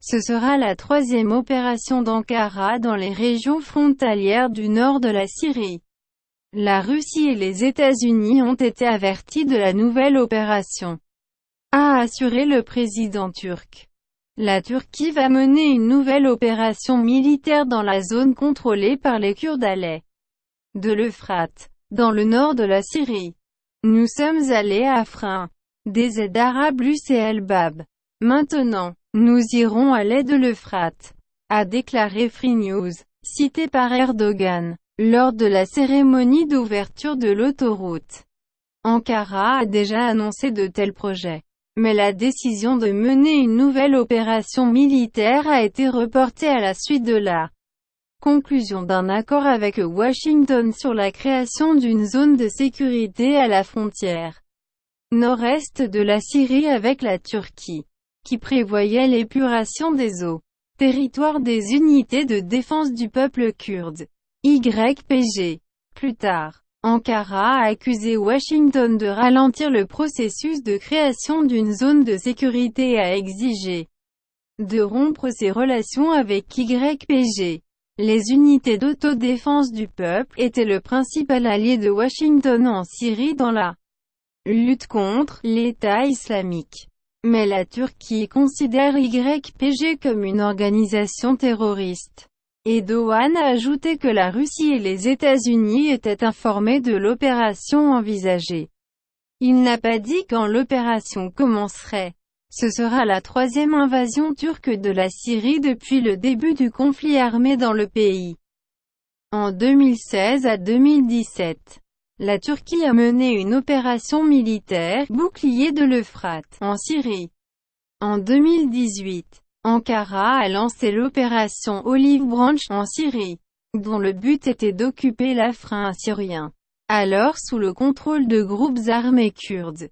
Ce sera la troisième opération d'Ankara dans les régions frontalières du nord de la Syrie. La Russie et les États-Unis ont été avertis de la nouvelle opération, a assuré le président turc. La Turquie va mener une nouvelle opération militaire dans la zone contrôlée par les Kurdes à l'est de l'Euphrate, dans le nord de la Syrie. Nous sommes allés à Afrin, des aides Arablus et El-Bab. Maintenant, nous irons à l'est de l'Euphrate, a déclaré Free News, cité par Erdogan, lors de la cérémonie d'ouverture de l'autoroute. Ankara a déjà annoncé de tels projets. Mais la décision de mener une nouvelle opération militaire a été reportée à la suite de la conclusion d'un accord avec Washington sur la création d'une zone de sécurité à la frontière nord-est de la Syrie avec la Turquie, qui prévoyait l'épuration des eaux, territoire des unités de défense du peuple kurde, YPG. Plus tard, Ankara a accusé Washington de ralentir le processus de création d'une zone de sécurité et a exigé de rompre ses relations avec YPG. Les unités d'autodéfense du peuple étaient le principal allié de Washington en Syrie dans la lutte contre l'État islamique. Mais la Turquie considère YPG comme une organisation terroriste. Erdogan a ajouté que la Russie et les États-Unis étaient informés de l'opération envisagée. Il n'a pas dit quand l'opération commencerait. Ce sera la troisième invasion turque de la Syrie depuis le début du conflit armé dans le pays. En 2016 à 2017, la Turquie a mené une opération militaire, bouclier de l'Euphrate, en Syrie. En 2018, Ankara a lancé l'opération Olive Branch en Syrie, dont le but était d'occuper l'Afrin syrien, alors sous le contrôle de groupes armés kurdes.